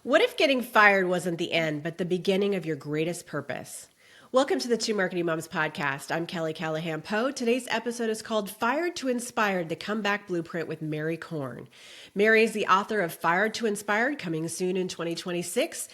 What if getting fired wasn't the end, but the beginning of your greatest purpose? Welcome to the Two Marketing Moms podcast. I'm Kelly Callahan Poe. Today's episode is called Fired to Inspired, the Comeback Blueprint with Mary Korn. Mary is the author of Fired to Inspired, coming soon in 2026.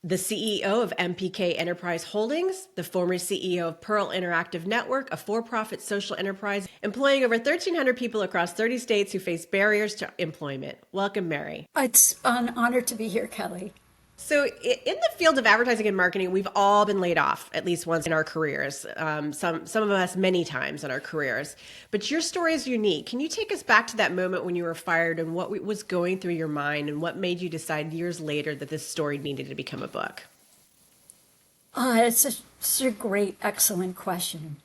The CEO of MPK Enterprise Holdings, the former CEO of Pearl Interactive Network, a for-profit social enterprise employing over 1,300 people across 30 states who face barriers to employment. Welcome, Mary. It's an honor to be here, Kelly. So in the field of advertising and marketing, we've all been laid off at least once in our careers, some of us many times in our careers. But your story is unique. Can you take us back to that moment when you were fired and what was going through your mind and what made you decide years later that this story needed to become a book? It's a great, excellent question.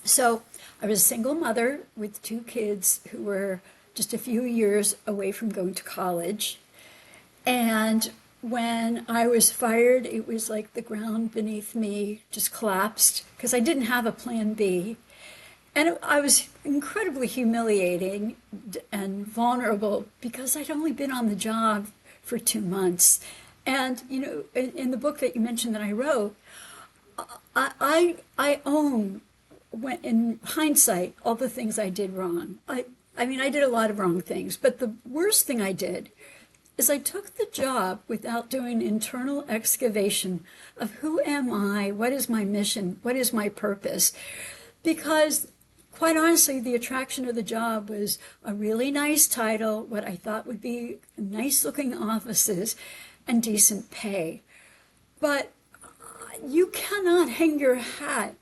So I was a single mother with two kids who were just a few years away from going to college. And when I was fired, it was like the ground beneath me just collapsed because I didn't have a plan B. And I was incredibly humiliating and vulnerable because I'd only been on the job for 2 months. And, you know, in the book that you mentioned that I wrote, I own, in hindsight, all the things I did wrong. I mean, I did a lot of wrong things, but the worst thing I did is I took the job without doing internal excavation of who am I, what is my mission, what is my purpose, because quite honestly, the attraction of the job was a really nice title, what I thought would be nice looking offices and decent pay. But you cannot hang your hat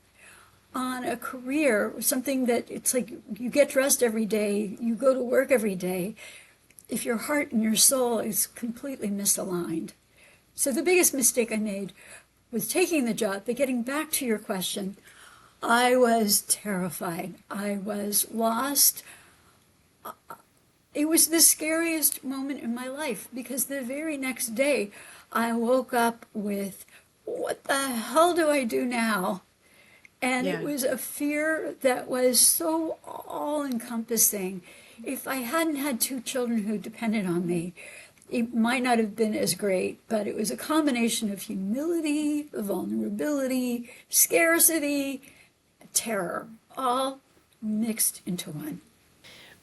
on a career, something that it's like you get dressed every day, you go to work every day, if your heart and your soul is completely misaligned. So the biggest mistake I made was taking the job. But getting back to your question, I was terrified. I was lost. It was the scariest moment in my life because the very next day I woke up with, what the hell do I do now? And It was a fear that was so all-encompassing. If I hadn't had two children who depended on me, it might not have been as great, but it was a combination of humility, vulnerability, scarcity, terror, all mixed into one.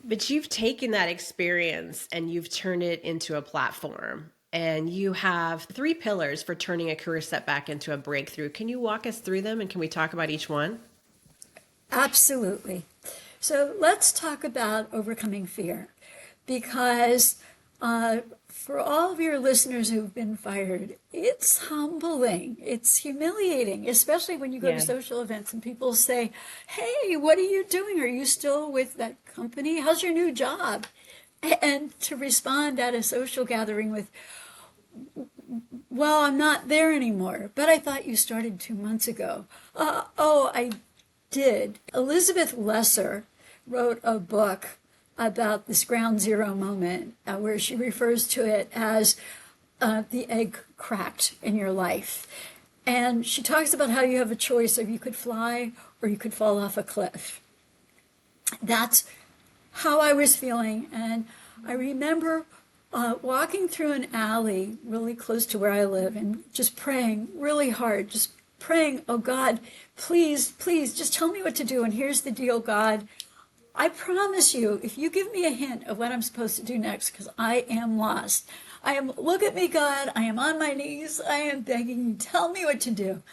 But you've taken that experience and you've turned it into a platform. And you have 3 pillars for turning a career setback into a breakthrough. Can you walk us through them and can we talk about each one? Absolutely. So let's talk about overcoming fear, because for all of your listeners who've been fired, it's humbling, it's humiliating, especially when you go to social events and people say, hey, what are you doing? Are you still with that company? How's your new job? And to respond at a social gathering with, well, I'm not there anymore, but I thought you started 2 months ago. I did. Elizabeth Lesser wrote a book about this ground zero moment where she refers to it as the egg cracked in your life. And she talks about how you have a choice of you could fly or you could fall off a cliff. That's how I was feeling. And I remember walking through an alley really close to where I live and just praying really hard, just praying, oh God, please, please, just tell me what to do. And here's the deal, God. I promise you, if you give me a hint of what I'm supposed to do next, because I am lost. Look at me, God, I am on my knees. I am begging you, tell me what to do.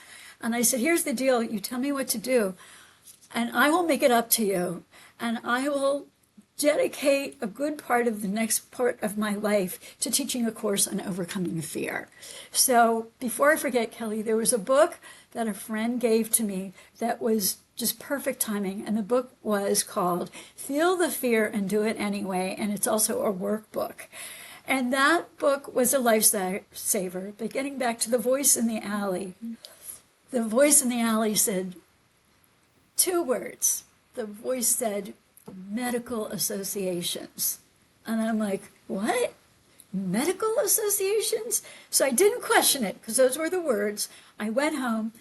And I said, here's the deal. You tell me what to do, and I will make it up to you. And I will dedicate a good part of the next part of my life to teaching a course on overcoming fear. So before I forget, Kelly, there was a book that a friend gave to me that was just perfect timing. And the book was called Feel the Fear and Do It Anyway. And it's also a workbook. And that book was a lifesaver. But getting back to the voice in the alley, the voice in the alley said 2 words. The voice said, medical associations. And I'm like, what? Medical associations? So I didn't question it because those were the words. I went home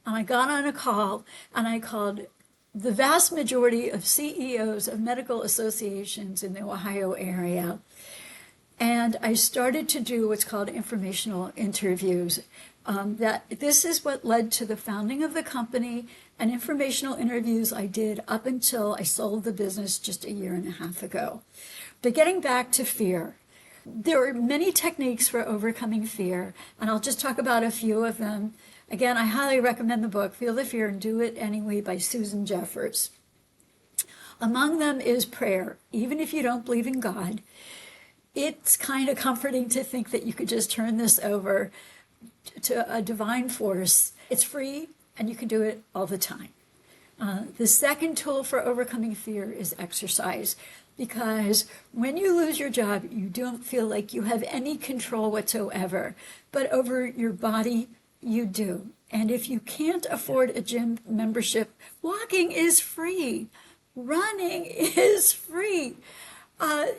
and I got on a call and I called the vast majority of CEOs of medical associations in the Ohio area. And I started to do what's called informational interviews. That this is what led to the founding of the company, and informational interviews I did up until I sold the business just a year and a half ago. But getting back to fear, there are many techniques for overcoming fear, and I'll just talk about a few of them. Again, I highly recommend the book, Feel the Fear and Do It Anyway by Susan Jeffers. Among them is prayer. Even if you don't believe in God, it's kind of comforting to think that you could just turn this over to a divine force. It's free, and you can do it all the time. The second tool for overcoming fear is exercise, because when you lose your job, you don't feel like you have any control whatsoever, but over your body, you do. And if you can't afford a gym membership, walking is free. Running is free.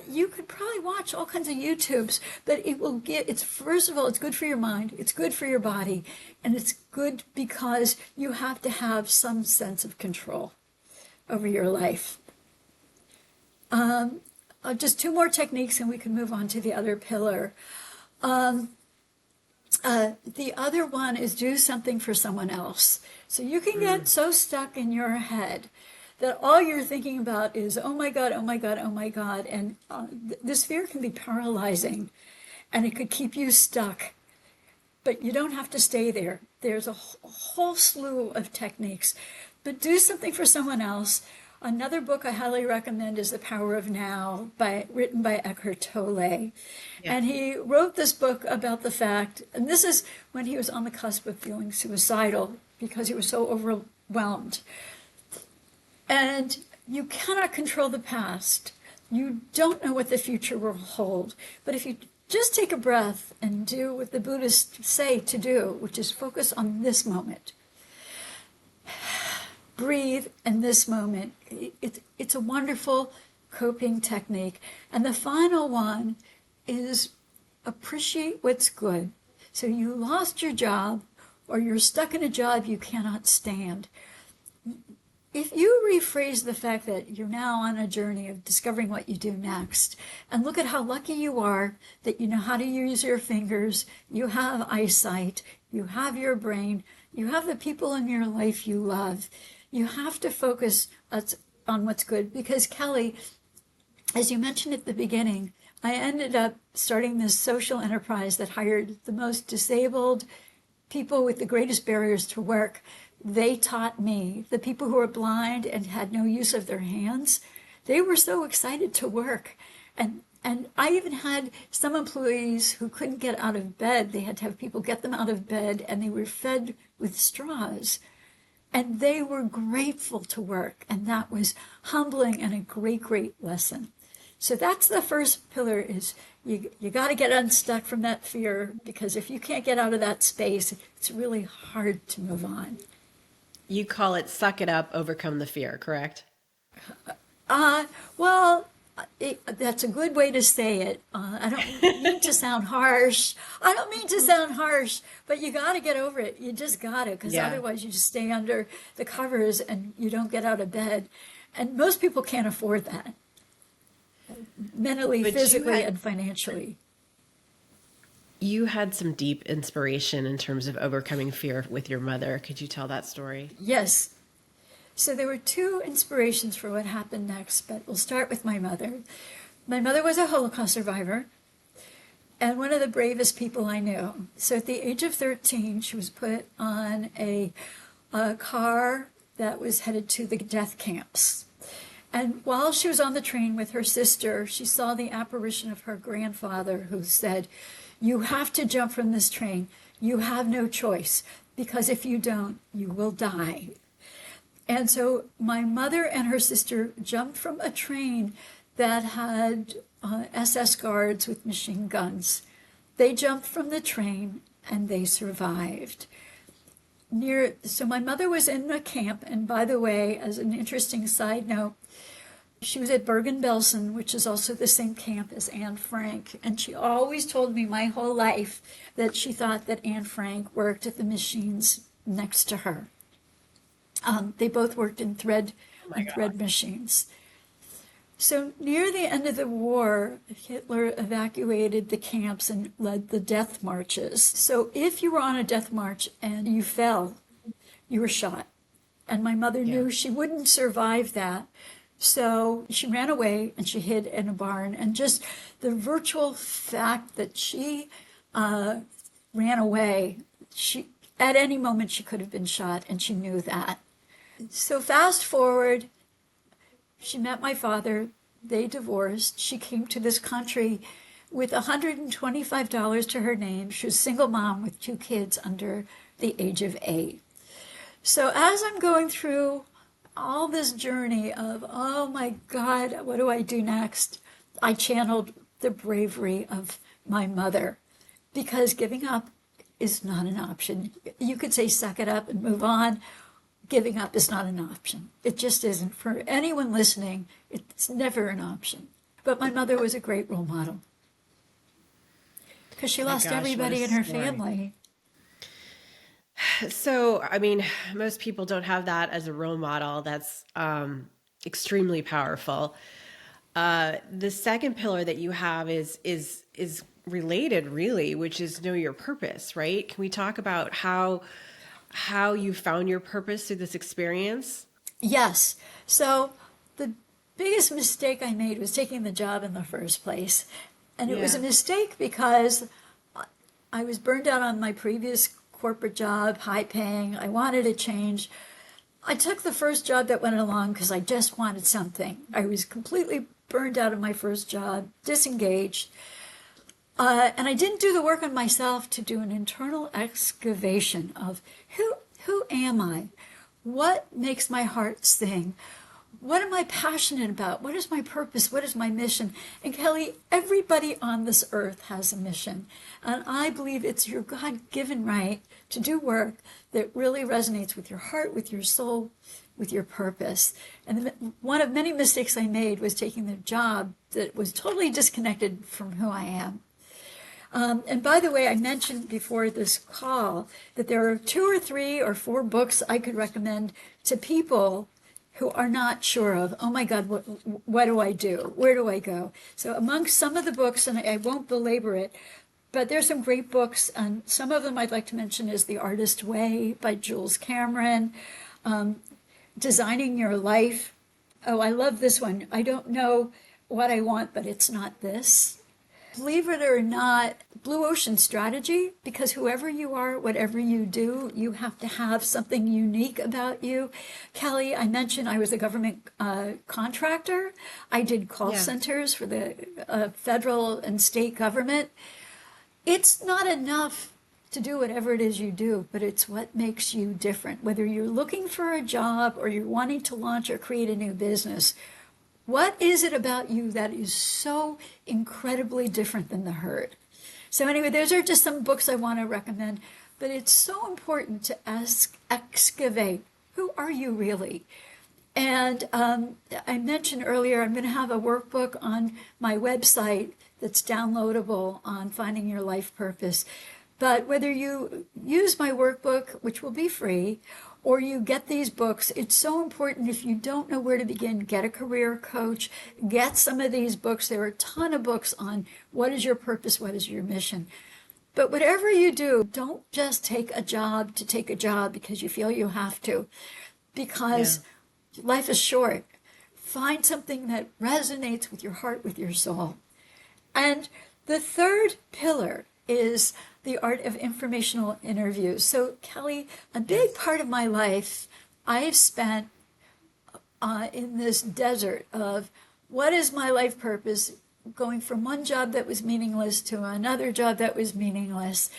You could probably watch all kinds of YouTubes, but it's first of all, it's good for your mind, it's good for your body, and it's good because you have to have some sense of control over your life. Just two more techniques and we can move on to the other pillar. The other one is do something for someone else. So you can get so stuck in your head that all you're thinking about is, oh my God, oh my God, oh my God. And this fear can be paralyzing, and it could keep you stuck. But you don't have to stay there. There's a whole slew of techniques. But do something for someone else. Another book I highly recommend is The Power of Now, written by Eckhart Tolle. Yeah. And he wrote this book about the fact, and this is when he was on the cusp of feeling suicidal because he was so overwhelmed. And you cannot control the past. You don't know what the future will hold. But if you just take a breath and do what the Buddhists say to do, which is focus on this moment, breathe in this moment, it's a wonderful coping technique. And the final one is appreciate what's good. So you lost your job, or you're stuck in a job you cannot stand. If you rephrase the fact that you're now on a journey of discovering what you do next, and look at how lucky you are that you know how to use your fingers, you have eyesight, you have your brain, you have the people in your life you love, you have to focus on what's good. Because Kelly, as you mentioned at the beginning, I ended up starting this social enterprise that hired the most disabled people with the greatest barriers to work. They taught me, the people who were blind and had no use of their hands, they were so excited to work. And I even had some employees who couldn't get out of bed. They had to have people get them out of bed, and they were fed with straws. And they were grateful to work. And that was humbling and a great, great lesson. So that's the first pillar, is you got to get unstuck from that fear, because if you can't get out of that space, it's really hard to move on. You call it suck it up, overcome the fear, correct? Well, that's a good way to say it. I don't mean to sound harsh. But you got to get over it. You just got to, because otherwise you just stay under the covers and you don't get out of bed. And most people can't afford that, mentally, physically, and financially. You had some deep inspiration in terms of overcoming fear with your mother. Could you tell that story? Yes. So there were two inspirations for what happened next, but we'll start with my mother. My mother was a Holocaust survivor and one of the bravest people I knew. So at the age of 13, she was put on a car that was headed to the death camps. And while she was on the train with her sister, she saw the apparition of her grandfather, who said, "You have to jump from this train. You have no choice, because if you don't, you will die." And so my mother and her sister jumped from a train that had SS guards with machine guns. They jumped from the train and they survived. So my mother was in a camp, and by the way, as an interesting side note, she was at Bergen-Belsen, which is also the same camp as Anne Frank. And she always told me my whole life that she thought that Anne Frank worked at the machines next to her. They both worked in thread machines. So near the end of the war, Hitler evacuated the camps and led the death marches. So if you were on a death march and you fell, you were shot. And my mother Yeah. knew she wouldn't survive that. So she ran away and she hid in a barn. And just the virtual fact that she ran away, she at any moment she could have been shot, and she knew that. So fast forward, she met my father, they divorced, she came to this country with $125 to her name. She was a single mom with 2 kids under the age of 8. So as I'm going through all this journey of, oh my God, what do I do next? I channeled the bravery of my mother, because giving up is not an option. You could say suck it up and move on. Giving up is not an option. It just isn't. For anyone listening, it's never an option. But my mother was a great role model, because she My lost gosh, what a everybody in her story. family. So, I mean, most people don't have that as a role model. That's extremely powerful. The second pillar that you have is related, really, which is know your purpose, right? Can we talk about how you found your purpose through this experience? Yes. So the biggest mistake I made was taking the job in the first place. And it was a Yeah. mistake because I was burned out on my previous corporate job, high paying. I wanted a change. I took the first job that went along because I just wanted something. I was completely burned out of my first job, disengaged. And I didn't do the work on myself to do an internal excavation of who am I? What makes my heart sing? What am I passionate about? What is my purpose? What is my mission? And Kelly, everybody on this earth has a mission. And I believe it's your God-given right to do work that really resonates with your heart, with your soul, with your purpose. And one of many mistakes I made was taking the job that was totally disconnected from who I am. And by the way, I mentioned before this call that there are 2 or 3 or 4 books I could recommend to people who are not sure of, oh my God, what do I do? Where do I go? So amongst some of the books, and I won't belabor it, but there's some great books, and some of them I'd like to mention is The Artist Way by Jules Cameron, Designing Your Life. Oh, I love this one. I don't know what I want, but it's not this. Believe it or not, Blue Ocean Strategy, because whoever you are, whatever you do, you have to have something unique about you. Kelly, I mentioned I was a government contractor. I did call Yeah. centers for the federal and state government. It's not enough to do whatever it is you do, but it's what makes you different. Whether you're looking for a job or you're wanting to launch or create a new business, what is it about you that is so incredibly different than the herd? So anyway, those are just some books I want to recommend, but it's so important to excavate, who are you really? And I mentioned earlier, I'm going to have a workbook on my website that's downloadable on finding your life purpose. But whether you use my workbook, which will be free, or you get these books, it's so important. If you don't know where to begin, get a career coach, get some of these books. There are a ton of books on what is your purpose, what is your mission. But whatever you do, don't just take a job to take a job because you feel you have to, Yeah. because life is short. Find something that resonates with your heart, with your soul. And the third pillar is the art of informational interviews. So, Kelly, a big Yes. part of my life I have spent in this desert of what is my life purpose, going from one job that was meaningless to another job that was meaningless.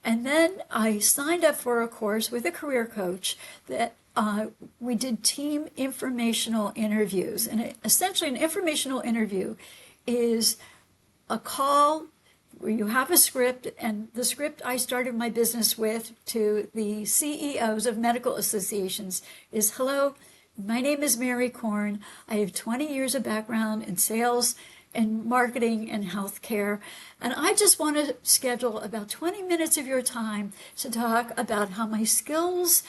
And then I signed up for a course with a career coach that we did team informational interviews. And essentially, an informational interview is a call where you have a script, and the script I started my business with to the CEOs of medical associations is, hello, my name is Mary Korn. I have 20 years of background in sales and marketing and healthcare, and I just want to schedule about 20 minutes of your time to talk about how my skills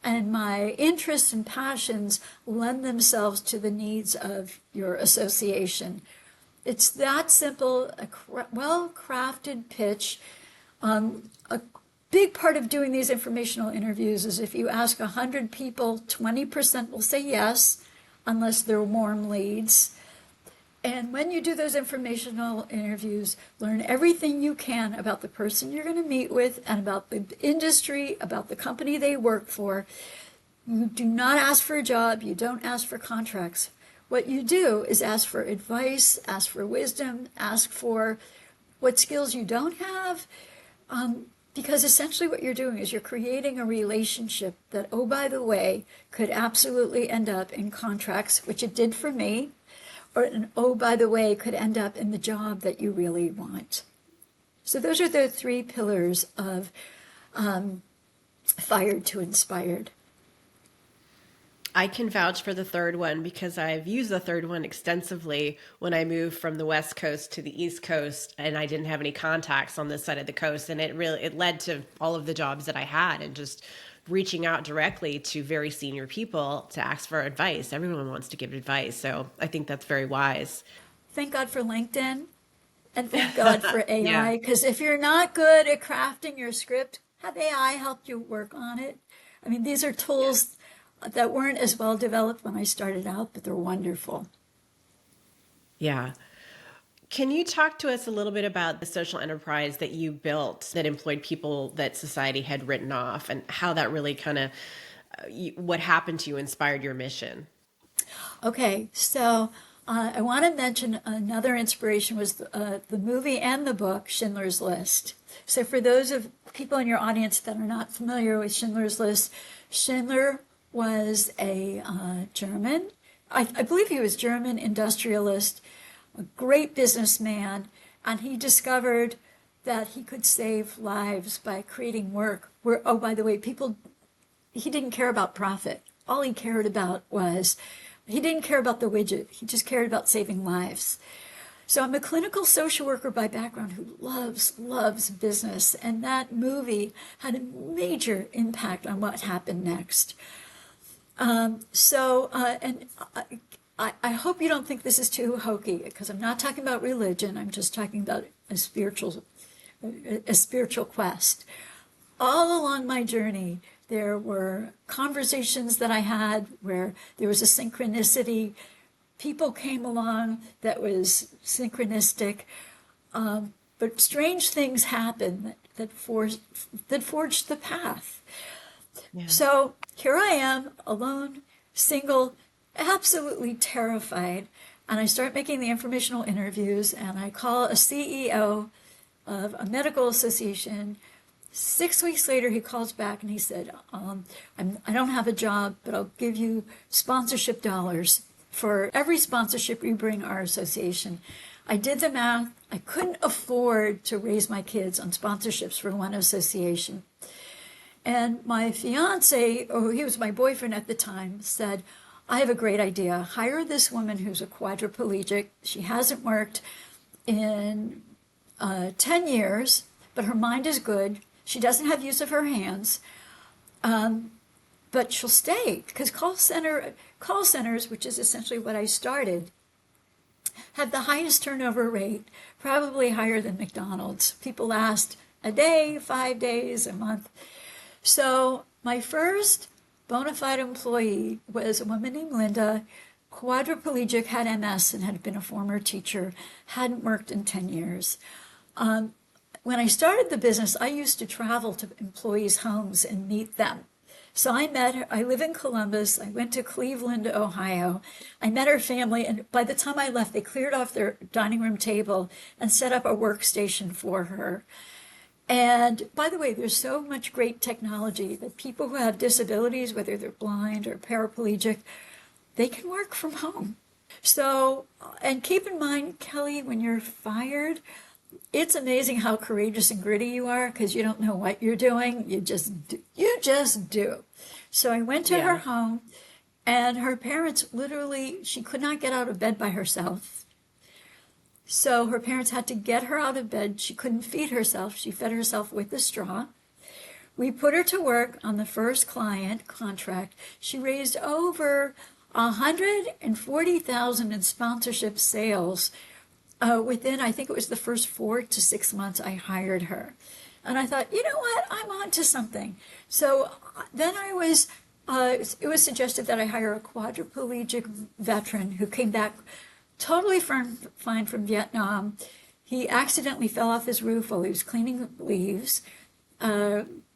and my interests and passions lend themselves to the needs of your association. It's that simple, a well-crafted pitch. A big part of doing these informational interviews is if you ask 100 people, 20% will say yes, unless they're warm leads. And when you do those informational interviews, learn everything you can about the person you're going to meet with and about the industry, about the company they work for. You do not ask for a job. You don't ask for contracts. What you do is ask for advice, ask for wisdom, ask for what skills you don't have. Because essentially what you're doing is you're creating a relationship that, oh, by the way, could absolutely end up in contracts, which it did for me. Or, oh, by the way, could end up in the job that you really want. So those are the 3 pillars of fired to inspired. I can vouch for the third one because I've used the third one extensively when I moved from the West Coast to the East Coast, and I didn't have any contacts on this side of the coast. And it led to all of the jobs that I had, and just reaching out directly to very senior people to ask for advice. Everyone wants to give advice. So I think that's very wise. Thank God for LinkedIn, and thank God for AI, Yeah. because if you're not good at crafting your script, have AI help you work on it. I mean, these are tools that weren't as well developed when I started out, but they're wonderful. Yeah. Can you talk to us a little bit about the social enterprise that you built that employed people that society had written off, and how that really kind of, what happened to you inspired your mission? Okay, so I want to mention another inspiration was the movie and the book, Schindler's List. So for those of people in your audience that are not familiar with Schindler's List, Schindler was a German, I believe he was German industrialist, a great businessman, and he discovered that he could save lives by creating work where, oh, by the way, he didn't care about profit. All he cared about was, he didn't care about the widget. He just cared about saving lives. So I'm a clinical social worker by background who loves business. And that movie had a major impact on what happened next. And I hope you don't think this is too hokey, because I'm not talking about religion. I'm just talking about a spiritual quest. All along my journey, there were conversations that I had where there was a synchronicity. People came along that was synchronistic, but strange things happened that forged the path. Yeah. So here I am, alone, single, absolutely terrified, and I start making the informational interviews, and I call a CEO of a medical association. 6 weeks later, he calls back and he said, I don't have a job, but I'll give you sponsorship dollars for every sponsorship you bring our association. I did the math. I couldn't afford to raise my kids on sponsorships for one association. And my fiance, or he was my boyfriend at the time, said, I have a great idea. Hire this woman who's a quadriplegic. She hasn't worked in 10 years, but her mind is good. She doesn't have use of her hands, but she'll stay, because call centers, which is essentially what I started, have the highest turnover rate, probably higher than McDonald's. People last a day, 5 days, a month. So my first bona fide employee was a woman named Linda, quadriplegic, had MS, and had been a former teacher, hadn't worked in 10 years. When I started the business, I used to travel to employees' homes and meet them. So I met her. I live in Columbus. I went to Cleveland, Ohio. I met her family, and by the time I left, they cleared off their dining room table and set up a workstation for her. And by the way, there's so much great technology that people who have disabilities, whether they're blind or paraplegic, they can work from home. So, and keep in mind, Kelly, when you're fired, it's amazing how courageous and gritty you are, because you don't know what you're doing. You just do. So I went to her home, and her parents literally, she could not get out of bed by herself. So her parents had to get her out of bed. She couldn't feed herself. She fed herself with a straw. We put her to work on the first client contract. She raised over 140,000 in sponsorship sales within, I think it was the first 4 to 6 months I hired her. And I thought, you know what, I'm on to something. So then it was suggested that I hire a quadriplegic veteran who came back totally fine from Vietnam. He accidentally fell off his roof while he was cleaning leaves,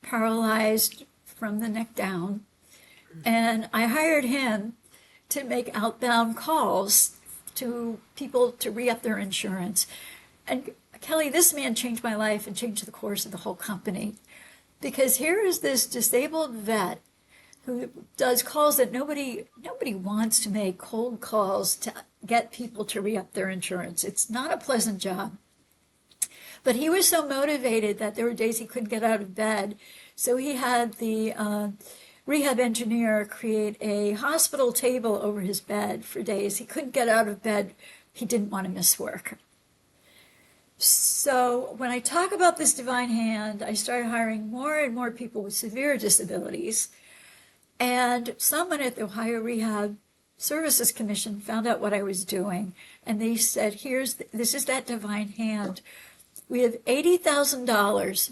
paralyzed from the neck down. And I hired him to make outbound calls to people to re-up their insurance. And Kelly, this man changed my life and changed the course of the whole company. Because here is this disabled vet who does calls that nobody wants to make, cold calls to get people to re-up their insurance. It's not a pleasant job. But he was so motivated that there were days he couldn't get out of bed. So he had the rehab engineer create a hospital table over his bed for days. He couldn't get out of bed. He didn't want to miss work. So when I talk about this divine hand, I started hiring more and more people with severe disabilities. And someone at the Ohio Rehab Services Commission found out what I was doing. And they said, this is that divine hand. We have $80,000.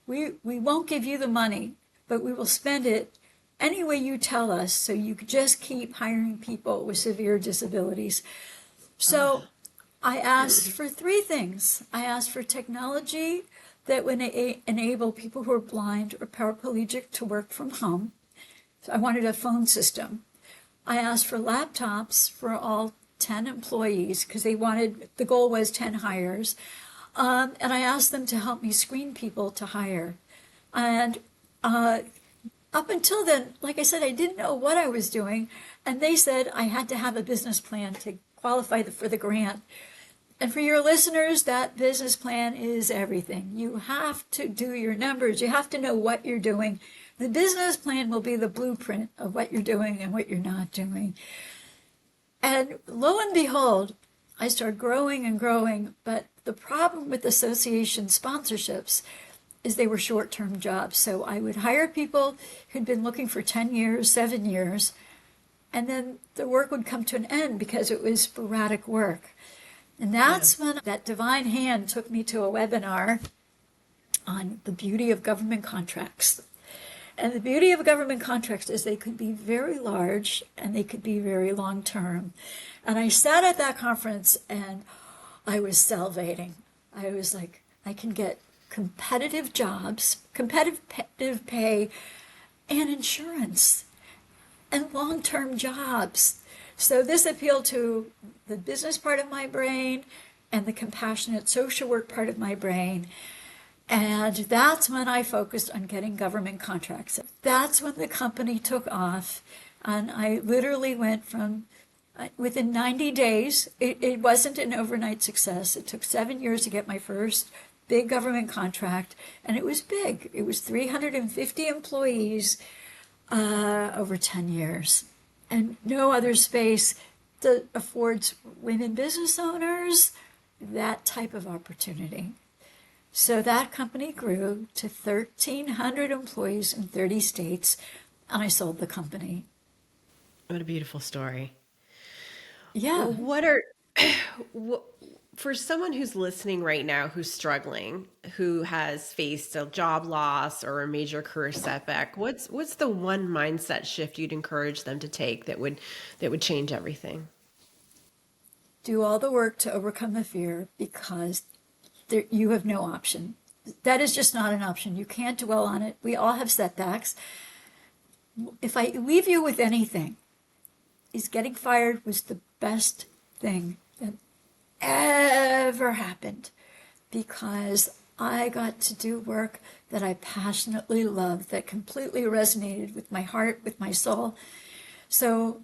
We won't give you the money, but we will spend it any way you tell us, so you could just keep hiring people with severe disabilities. So I asked for three things. I asked for technology that would enable people who are blind or paraplegic to work from home. So I wanted a phone system. I asked for laptops for all 10 employees because the goal was 10 hires. And I asked them to help me screen people to hire. And up until then, like I said, I didn't know what I was doing. And they said I had to have a business plan to qualify for the grant. And for your listeners, that business plan is everything. You have to do your numbers. You have to know what you're doing. The business plan will be the blueprint of what you're doing and what you're not doing. And lo and behold, I started growing and growing. But the problem with association sponsorships is they were short-term jobs. So I would hire people who'd been looking for 10 years, 7 years, and then the work would come to an end because it was sporadic work. And that's when that divine hand took me to a webinar on the beauty of government contracts. And the beauty of government contracts is they could be very large and they could be very long-term. And I sat at that conference and I was salivating. I was like, I can get competitive jobs, competitive pay, and insurance, and long-term jobs. So this appealed to the business part of my brain and the compassionate social work part of my brain. And that's when I focused on getting government contracts. That's when the company took off. And I literally went from, within 90 days, it wasn't an overnight success. It took 7 years to get my first big government contract. And it was big. It was 350 employees over 10 years. And no other space that affords women business owners that type of opportunity. So that company grew to 1,300 employees in 30 states, and I sold the company. What a beautiful story. Yeah. For someone who's listening right now, who's struggling, who has faced a job loss or a major career setback, what's the one mindset shift you'd encourage them to take that would change everything? Do all the work to overcome the fear, because you have no option. That is just not an option. You can't dwell on it. We all have setbacks. If I leave you with anything, is getting fired was the best thing that ever happened, because I got to do work that I passionately loved, that completely resonated with my heart, with my soul. So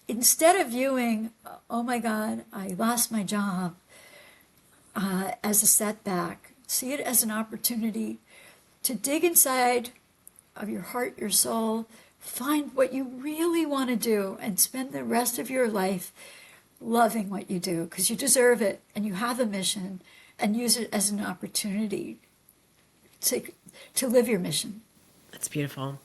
instead of viewing, oh my God, I lost my job, as a setback, see it as an opportunity to dig inside of your heart, your soul, find what you really want to do, and spend the rest of your life loving what you do, because you deserve it and you have a mission, and use it as an opportunity to live your mission. That's beautiful.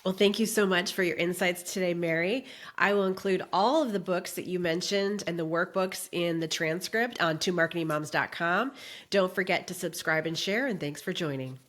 Well, thank you so much for your insights today, Mary. I will include all of the books that you mentioned and the workbooks in the transcript on tomarketingmoms.com. Don't forget to subscribe and share, and thanks for joining.